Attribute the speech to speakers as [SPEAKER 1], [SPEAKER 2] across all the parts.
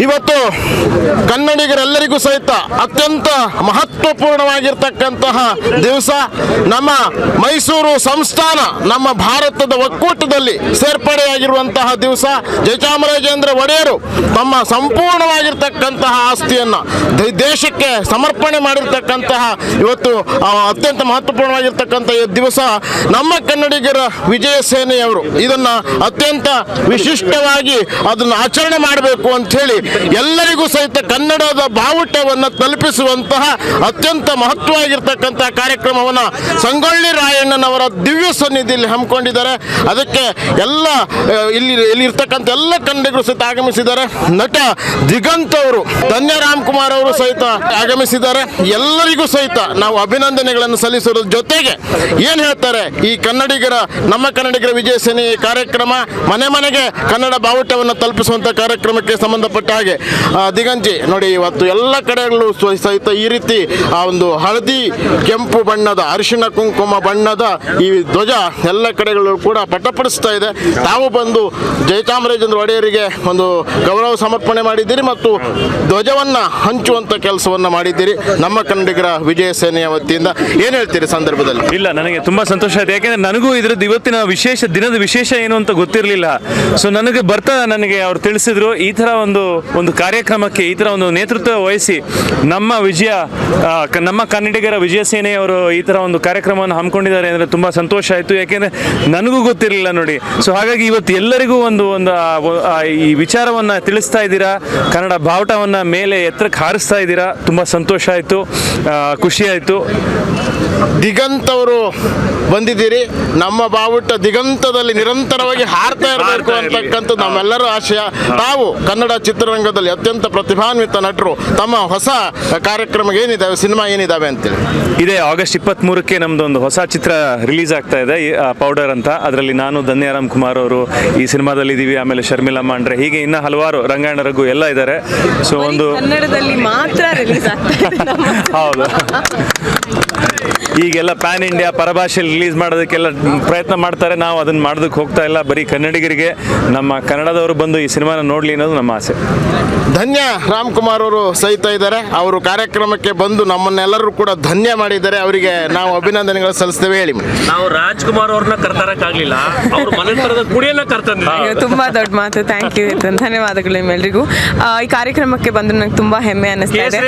[SPEAKER 1] ಇವತ್ತು ಕನ್ನಡಿಗರೆಲ್ಲರಿಗೂ ಸಹಿತ ಅತ್ಯಂತ ಮಹತ್ವಪೂರ್ಣವಾಗಿರ್ತಕ್ಕಂತಹ ದಿವಸ. ನಮ್ಮ ಮೈಸೂರು ಸಂಸ್ಥಾನ ನಮ್ಮ ಭಾರತದ ಒಕ್ಕೂಟದಲ್ಲಿ ಸೇರ್ಪಡೆಯಾಗಿರುವಂತಹ ದಿವಸ. ಜಯಚಾಮರಾಜೇಂದ್ರ ಒಡೆಯರು ತಮ್ಮ ಸಂಪೂರ್ಣವಾಗಿರ್ತಕ್ಕಂತಹ ಆಸ್ತಿಯನ್ನು ದೇಶಕ್ಕೆ ಸಮರ್ಪಣೆ ಮಾಡಿರ್ತಕ್ಕಂತಹ ಇವತ್ತು ಅತ್ಯಂತ ಮಹತ್ವಪೂರ್ಣವಾಗಿರ್ತಕ್ಕಂಥ ಈ ದಿವಸ. ನಮ್ಮ ಕನ್ನಡಿಗರ ವಿಜಯ ಸೇನೆಯವರು ಇದನ್ನು ಅತ್ಯಂತ ವಿಶಿಷ್ಟವಾಗಿ ಅದನ್ನು ಆಚರಣೆ ಮಾಡಬೇಕು ಅಂತ ಹೇಳಿ ಎಲ್ಲರಿಗೂ ಸಹಿತ ಕನ್ನಡದ ಬಾವುಟವನ್ನು ತಲುಪಿಸುವಂತಹ ಅತ್ಯಂತ ಮಹತ್ವವಾಗಿರ್ತಕ್ಕಂತಹ ಕಾರ್ಯಕ್ರಮವನ್ನು ಸಂಗೊಳ್ಳಿ ರಾಯಣ್ಣನವರ ದಿವ್ಯ ಸನ್ನಿಧಿಯಲ್ಲಿ ಹಮ್ಮಿಕೊಂಡಿದ್ದಾರೆ. ಅದಕ್ಕೆ ಎಲ್ಲ ಇಲ್ಲಿರ್ತಕ್ಕಂಥ ಎಲ್ಲ ಕನ್ನಡಿಗರು ಸಹಿತ ಆಗಮಿಸಿದ್ದಾರೆ. ನಟ ದಿಗಂತ್ ಅವರು, ಧನ್ಯ ರಾಮ್ಕುಮಾರ್ ಅವರು ಸಹಿತ ಆಗಮಿಸಿದ್ದಾರೆ. ಎಲ್ಲರಿಗೂ ಸಹಿತ ನಾವು ಅಭಿನಂದನೆಗಳನ್ನು ಸಲ್ಲಿಸುವುದರ ಜೊತೆಗೆ ಏನು ಹೇಳ್ತಾರೆ, ಈ ನಮ್ಮ ಕನ್ನಡಿಗರ ವಿಜಯ ಸೇನೆ ಕಾರ್ಯಕ್ರಮ ಮನೆ ಮನೆಗೆ ಕನ್ನಡ ಬಾವುಟವನ್ನು ತಲುಪಿಸುವಂಥ ಕಾರ್ಯಕ್ರಮಕ್ಕೆ ಸಂಬಂಧಪಟ್ಟ ಹಾಗೆ ದಿಗಂಜಿ ನೋಡಿ, ಇವತ್ತು ಎಲ್ಲ ಕಡೆಗಳೂ ಸಹಿತ ಈ ರೀತಿ ಆ ಒಂದು ಹಳದಿ ಕೆಂಪು ಬಣ್ಣದ ಅರಿಶಿಣ ಕುಂಕುಮ ಬಣ್ಣದ ಈ ಧ್ವಜ ಎಲ್ಲ ಕಡೆಗಳು ಕೂಡ ಪಟಪಡಿಸ್ತಾ ಇದೆ. ತಾವು ಬಂದು ಜಯಚಾಮರಾಜೇಂದ್ರ ಒಡೆಯರಿಗೆ ಒಂದು ಗೌರವ ಸಮರ್ಪಣೆ ಮಾಡಿದ್ದೀರಿ ಮತ್ತು ಧ್ವಜವನ್ನು ಹಂಚುವಂಥ ಕೆಲಸವನ್ನು ಮಾಡಿದ್ದೀರಿ ನಮ್ಮ ಕನ್ನಡಿಗರ ವಿಜಯ ಸೇನೆಯ ವತಿಯಿಂದ. ಏನು ಹೇಳ್ತೀರಿ ಸಂದರ್ಭದಲ್ಲಿ?
[SPEAKER 2] ಇಲ್ಲ, ನನಗೆ ತುಂಬ ಸಂತೋಷ ಆಯಿತು. ಯಾಕೆಂದರೆ ನನಗೂ ಇದ್ರದ್ದು ಇವತ್ತಿನ ದಿನದ ವಿಶೇಷ ಏನು ಅಂತ ಗೊತ್ತಿರಲಿಲ್ಲ. ಸೊ ನನಗೆ ಅವ್ರು ತಿಳಿಸಿದ್ರು ಈ ಥರ ಒಂದು ಕಾರ್ಯಕ್ರಮಕ್ಕೆ ಈ ಥರ ಒಂದು ನೇತೃತ್ವ ವಹಿಸಿ ನಮ್ಮ ಕನ್ನಡಿಗರ ವಿಜಯ ಸೇನೆಯವರು ಈ ಥರ ಒಂದು ಕಾರ್ಯಕ್ರಮವನ್ನು ಹಮ್ಮಿಕೊಂಡಿದ್ದಾರೆ ಅಂದರೆ ತುಂಬ ಸಂತೋಷ ಆಯಿತು. ಯಾಕೆಂದರೆ ನನಗೂ ಗೊತ್ತಿರಲಿಲ್ಲ ನೋಡಿ. ಸೊ ಹಾಗಾಗಿ ಇವತ್ತು ಎಲ್ಲರಿಗೂ ಒಂದು ಈ ವಿಚಾರವನ್ನು ತಿಳಿಸ್ತಾ ಇದ್ದೀರಾ, ಕನ್ನಡ ಬಾವುಟವನ್ನು ಮೇಲೆ ಎತ್ತರಕ್ಕೆ ಹಾರಿಸ್ತಾ ಇದ್ದೀರಾ. ತುಂಬ ಸಂತೋಷ ಆಯಿತು, ಖುಷಿ ಆಯಿತು.
[SPEAKER 1] ದಿಗಂತ್ ಅವರು ಬಂದಿದ್ದೀರಿ. ನಮ್ಮ ಬಾವುಟ ದಿಗಂತದಲ್ಲಿ ನಿರಂತರವಾಗಿ ಹಾರ್ತಾ ಇರಬೇಕು ಅಂತಕ್ಕಂಥದ್ದು ನಮ್ಮೆಲ್ಲರ ಆಶಯ. ತಾವು ಕನ್ನಡ ಚಿತ್ರರಂಗದಲ್ಲಿ ಅತ್ಯಂತ ಪ್ರತಿಭಾನ್ವಿತ ನಟರು. ತಮ್ಮ ಹೊಸ ಕಾರ್ಯಕ್ರಮ ಏನಿದ್ದಾವೆ, ಸಿನಿಮಾ ಏನಿದ್ದಾವೆ ಅಂತೇಳಿ?
[SPEAKER 2] ಇದೇ ಆಗಸ್ಟ್ 23ಕ್ಕೆ ನಮ್ದು ಒಂದು ಹೊಸ ಚಿತ್ರ ರಿಲೀಸ್ ಆಗ್ತಾ ಇದೆ, ಪೌಡರ್ ಅಂತ. ಅದರಲ್ಲಿ ನಾನು, ಧನ್ಯ ರಾಮ್ಕುಮಾರ್ ಅವರು ಈ ಸಿನಿಮಾದಲ್ಲಿ ಇದ್ದೀವಿ. ಆಮೇಲೆ ಶರ್ಮಿಳಾ ಮಾಂಡ್ರೆ, ಹೀಗೆ ಇನ್ನ ಹಲವಾರು, ರಂಗಾಯಣ ರಘು ಎಲ್ಲ ಇದ್ದಾರೆ. ಸೊ ಒಂದು
[SPEAKER 3] ಕನ್ನಡದಲ್ಲಿ ಮಾತ್ರ ರಿಲೀಸ್ ಆಗ್ತಾ ಇದೆ.
[SPEAKER 2] ಹೌದು, ಈಗೆಲ್ಲ ಪ್ಯಾನ್ ಇಂಡಿಯಾ ಪರಭಾಷೆಯಲ್ಲಿ ರಿಲೀಸ್ ಮಾಡೋದಕ್ಕೆಲ್ಲ ಪ್ರಯತ್ನ ಮಾಡ್ತಾರೆ. ನಾವು ಅದನ್ನು ಮಾಡೋದಕ್ಕೆ ಹೋಗ್ತಾ ಇಲ್ಲ. ಬರೀ ಕನ್ನಡಿಗರಿಗೆ, ನಮ್ಮ ಕನ್ನಡದವರು ಬಂದು ಈ ಸಿನಿಮಾನ ನೋಡಲಿ ಅನ್ನೋದು ನಮ್ಮ ಆಸೆ.
[SPEAKER 1] ಧನ್ಯ ರಾಮ್ಕುಮಾರ್ ಅವರು ಸಹಿತ ಇದ್ದಾರೆ. ಅವರು ಕಾರ್ಯಕ್ರಮಕ್ಕೆ ಬಂದು ನಮ್ಮನ್ನೆಲ್ಲರೂ ಕೂಡ ಧನ್ಯ ಮಾಡಿದ್ದಾರೆ. ಅವರಿಗೆ ನಾವು ಅಭಿನಂದನೆಗಳು ಸಲ್ಲಿಸ್ತೇವೆ. ಹೇಳಿ.
[SPEAKER 4] ನಾವು ರಾಜ್ಕುಮಾರ್ ಅವ್ರನ್ನ ಕರ್ತಾರಕ್ಕಾಗಲಿಲ್ಲ, ಅವ್ರ ಮನೆ ತರದ ಕುಡಿಯನ್ನ ಕರ್ತಂದಿದ್ದೀವಿ.
[SPEAKER 3] ತುಂಬಾ ದೊಡ್ಡ ಮಾತು. ಥ್ಯಾಂಕ್ ಯು, ಧನ್ಯವಾದಗಳು ನಿಮ್ಮೆಲ್ಲರಿಗೂ. ಈ ಕಾರ್ಯಕ್ರಮಕ್ಕೆ ಬಂದು ನಂಗೆ ತುಂಬಾ ಹೆಮ್ಮೆ ಅನ್ನಿಸ್ತಾ ಇದೆ.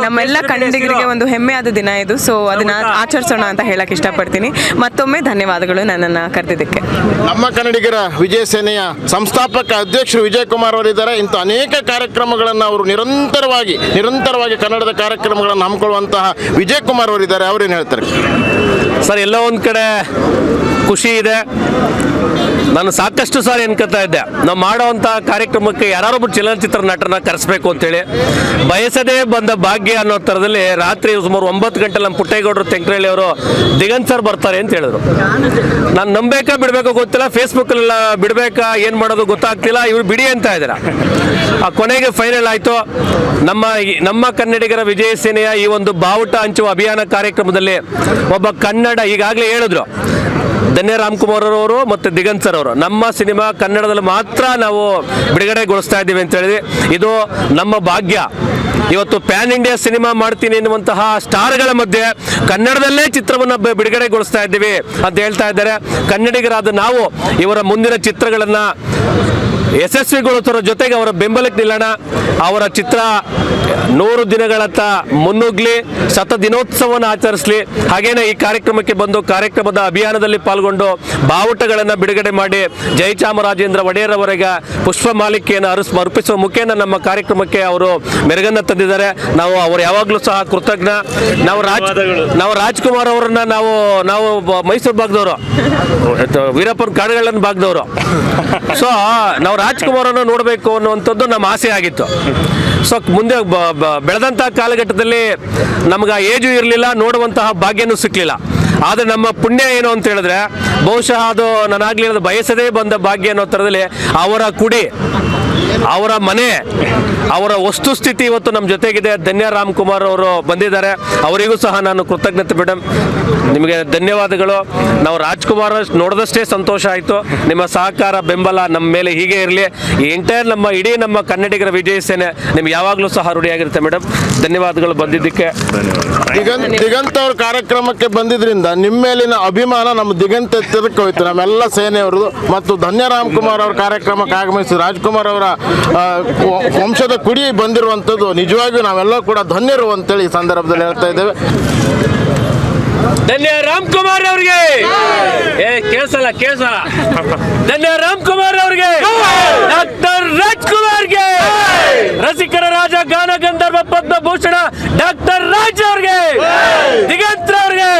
[SPEAKER 3] ನಮ್ಮೆಲ್ಲ ಕನ್ನಡಿಗರಿಗೆ ಒಂದು ಹೆಮ್ಮೆಯಾದ ದಿನ ಇದು. ಸೊ ಅದನ್ನ ಆಚರಿಸೋಣ ಅಂತ ಹೇಳಕ್ ಇಷ್ಟಪಡ್ತೀನಿ. ಮತ್ತೊಮ್ಮೆ ಧನ್ಯವಾದಗಳು ನನ್ನನ್ನು ಕರೆದಿದ್ದಕ್ಕೆ.
[SPEAKER 1] ನಮ್ಮ ಕನ್ನಡಿಗರ ವಿಜಯ ಸೇನೆಯ ಸಂಸ್ಥಾಪಕ ಅಧ್ಯಕ್ಷರು ವಿಜಯ್ ಕುಮಾರ್ ಅವರಿದ್ದಾರೆ. ಇಂಥ ಅನೇಕ ಕಾರ್ಯಕ್ರಮಗಳನ್ನು ಅವರು ನಿರಂತರವಾಗಿ ಕನ್ನಡದ ಕಾರ್ಯಕ್ರಮಗಳನ್ನು ಹಮ್ಮಿಕೊಳ್ಳುವಂತಹ ವಿಜಯ್ ಕುಮಾರ್ ಅವರಿದ್ದಾರೆ. ಅವರೇನು ಹೇಳ್ತಾರೆ?
[SPEAKER 4] ಸರ್, ಎಲ್ಲ ಒಂದು ಕಡೆ ಖುಷಿ ಇದೆ. ನಾನು ಸಾಕಷ್ಟು ಸಾರಿ ಅನ್ಕೋತಾ ಇದ್ದೆ, ನಾವು ಮಾಡೋವಂಥ ಕಾರ್ಯಕ್ರಮಕ್ಕೆ ಯಾರೊಬ್ಬರು ಚಲನಚಿತ್ರ ನಟರನ್ನ ಕರೆಸಬೇಕು ಅಂತೇಳಿ. ಬಯಸದೇ ಬಂದ ಭಾಗ್ಯ ಅನ್ನೋ ಥರದಲ್ಲಿ ರಾತ್ರಿ ಸುಮಾರು 9 ಗಂಟೆ ನಮ್ಮ ಪುಟ್ಟೇಗೌಡರು ತೆಂಕರಳ್ಳಿ ಅವರು ದಿಗಂತ್ ಸರ್ ಬರ್ತಾರೆ ಅಂತ ಹೇಳಿದ್ರು. ನಾನು ನಂಬೇಕಾ ಬಿಡಬೇಕೋ ಗೊತ್ತಿಲ್ಲ, ಫೇಸ್ಬುಕ್ಕಲ್ಲೆಲ್ಲ ಬಿಡಬೇಕಾ ಏನು ಮಾಡೋದು ಗೊತ್ತಾಗ್ತಿಲ್ಲ. ಇವ್ರು ಬಿಡಿ ಅಂತ ಇದ್ದಾರೆ. ಆ ಕೊನೆಗೆ ಫೈನಲ್ ಆಯಿತು. ನಮ್ಮ ಕನ್ನಡಿಗರ ವಿಜಯ ಸೇನೆಯ ಈ ಒಂದು ಬಾವುಟ ಹಂಚುವ ಅಭಿಯಾನ ಕಾರ್ಯಕ್ರಮದಲ್ಲಿ ಒಬ್ಬ ಕನ್ನಡ, ಈಗಾಗಲೇ ಹೇಳಿದ್ರು ಧನ್ಯ ರಾಮ್ಕುಮಾರ್ ಅವರು ಮತ್ತು ದಿಗಂತ್ ಸರ್ ಅವರು, ನಮ್ಮ ಸಿನಿಮಾ ಕನ್ನಡದಲ್ಲಿ ಮಾತ್ರ ನಾವು ಬಿಡುಗಡೆಗೊಳಿಸ್ತಾ ಇದ್ದೀವಿ ಅಂತ ಹೇಳಿದ್ವಿ. ಇದು ನಮ್ಮ ಭಾಗ್ಯ. ಇವತ್ತು ಪ್ಯಾನ್ ಇಂಡಿಯಾ ಸಿನಿಮಾ ಮಾಡ್ತೀನಿ ಎನ್ನುವಂತಹ ಸ್ಟಾರ್ಗಳ ಮಧ್ಯೆ ಕನ್ನಡದಲ್ಲೇ ಚಿತ್ರವನ್ನು ಬಿಡುಗಡೆಗೊಳಿಸ್ತಾ ಇದ್ದೀವಿ ಅಂತ ಹೇಳ್ತಾ ಇದ್ದಾರೆ. ಕನ್ನಡಿಗರಾದ ನಾವು ಇವರ ಮುಂದಿನ ಚಿತ್ರಗಳನ್ನು ಯಶಸ್ವಿಗೊಳಿಸೋರ ಜೊತೆಗೆ ಅವರ ಬೆಂಬಲಕ್ಕೆ ನಿಲ್ಲೋಣ. ಅವರ ಚಿತ್ರ 100 ದಿನಗಳತ್ತ ಮುನ್ನುಗ್ಲಿ, ದಿನೋತ್ಸವವನ್ನು ಆಚರಿಸಲಿ. ಹಾಗೇನೆ ಈ ಕಾರ್ಯಕ್ರಮಕ್ಕೆ ಬಂದು ಕಾರ್ಯಕ್ರಮದ ಅಭಿಯಾನದಲ್ಲಿ ಪಾಲ್ಗೊಂಡು ಬಾವುಟಗಳನ್ನು ಬಿಡುಗಡೆ ಮಾಡಿ ಜಯಚಾಮರಾಜೇಂದ್ರ ಒಡೆಯರ್ ಅವರಿಗೆ ಪುಷ್ಪ ಮಾಲಿಕೆಯನ್ನು ಅರ್ಪಿಸುವ ಮುಖೇನ ನಮ್ಮ ಕಾರ್ಯಕ್ರಮಕ್ಕೆ ಅವರು ಮೆರುಗನ್ನು ತಂದಿದ್ದಾರೆ. ನಾವು ಅವರು ಯಾವಾಗಲೂ ಸಹ ಕೃತಜ್ಞ. ನಾವು ರಾಜ್ಕುಮಾರ್ ಅವರನ್ನ ನಾವು ಮೈಸೂರು ಭಾಗದವರು, ವೀರಪ್ಪನ ಕಾಡುಗಳನ್ನ ಭಾಗದವರು. ಸೊ ನಾವು ರಾಜ್ಕುಮಾರ್ ಅನ್ನು ನೋಡಬೇಕು ಅನ್ನುವಂಥದ್ದು ನಮ್ಮ ಆಸೆ ಆಗಿತ್ತು. ಸೊ ಮುಂದೆ ಬೆಳೆದಂಥ ಕಾಲಘಟ್ಟದಲ್ಲಿ ನಮ್ಗೆ ಆ ಏಜು ಇರಲಿಲ್ಲ, ನೋಡುವಂತಹ ಭಾಗ್ಯನೂ ಸಿಕ್ಕಲಿಲ್ಲ. ಆದರೆ ನಮ್ಮ ಪುಣ್ಯ ಏನು ಅಂತ ಹೇಳಿದ್ರೆ, ಬಹುಶಃ ಅದು ನಾನಾಗಲಿ ಬಯಸದೇ ಬಂದ ಭಾಗ್ಯ ಅನ್ನೋ ಥರದಲ್ಲಿ ಅವರ ಕುಡಿ ಅವರ ಮನೆ, ಅವರ ವಸ್ತುಸ್ಥಿತಿ ಇವತ್ತು ನಮ್ಮ ಜೊತೆಗಿದೆ. ಧನ್ಯ ರಾಮ್ಕುಮಾರ್ ಅವರು ಬಂದಿದ್ದಾರೆ, ಅವರಿಗೂ ಸಹ ನಾನು ಕೃತಜ್ಞತೆ ಮೇಡಮ್, ನಿಮಗೆ ಧನ್ಯವಾದಗಳು. ನಾವು ರಾಜ್ಕುಮಾರ್ ನೋಡಿದಷ್ಟೇ ಸಂತೋಷ ಆಯಿತು. ನಿಮ್ಮ ಸಹಕಾರ ಬೆಂಬಲ ನಮ್ಮ ಮೇಲೆ ಹೀಗೆ ಇರಲಿ. ಈ ಎಂಟೈರ್ ಇಡೀ ನಮ್ಮ ಕನ್ನಡಿಗರ ವಿಜಯ ಸೇನೆ ನಿಮ್ಗೆ ಯಾವಾಗಲೂ ಸಹ ರೂಢಿಯಾಗಿರುತ್ತೆ ಮೇಡಮ್. ಧನ್ಯವಾದಗಳು ಬಂದಿದ್ದಕ್ಕೆ.
[SPEAKER 1] ದಿಗಂತ್ ಅವ್ರ ಕಾರ್ಯಕ್ರಮಕ್ಕೆ ಬಂದಿದ್ರಿಂದ ನಿಮ್ಮ ಮೇಲಿನ ಅಭಿಮಾನ ನಮ್ಮ ದಿಗಂತ ಎತ್ತರಕ್ಕೆ ಹೋಯ್ತು, ನಮ್ಮೆಲ್ಲ ಸೇನೆಯವ್ರದ್ದು. ಮತ್ತು ಧನ್ಯ ರಾಮ್ಕುಮಾರ್ ಅವ್ರ ಕಾರ್ಯಕ್ರಮಕ್ಕೆ ಆಗಮಿಸಿ ರಾಜ್ಕುಮಾರ್ ಅವರ ವಂಶದ ಕುಡಿ ಬಂದಿರುವಂಥದ್ದು ನಿಜವಾಗಿಯೂ ನಾವೆಲ್ಲ ಕೂಡ ಧನ್ಯರು ಅಂತೇಳಿ ಈ ಸಂದರ್ಭದಲ್ಲಿ ಹೇಳ್ತಾ ಇದ್ದೇವೆ.
[SPEAKER 4] ಧನ್ಯ ರಾಮ್ಕುಮಾರ್ ಅವ್ರಿಗೆ ಕೇಳಿಸಲ್ಲ. ಧನ್ಯ ರಾಮ್ಕುಮಾರ್ ಅವ್ರಿಗೆ, ಡಾಕ್ಟರ್ ರಾಜ್ಕುಮಾರ್ಗೆ, ರಸಿಕರ ರಾಜ ಗಾನ ಗಂಧರ್ವ ಪದ್ಮಭೂಷಣ ಡಾಕ್ಟರ್ ರಾಜ್ ಅವ್ರಿಗೆ, ದಿಗಂತ್ ಅವ್ರಿಗೆ.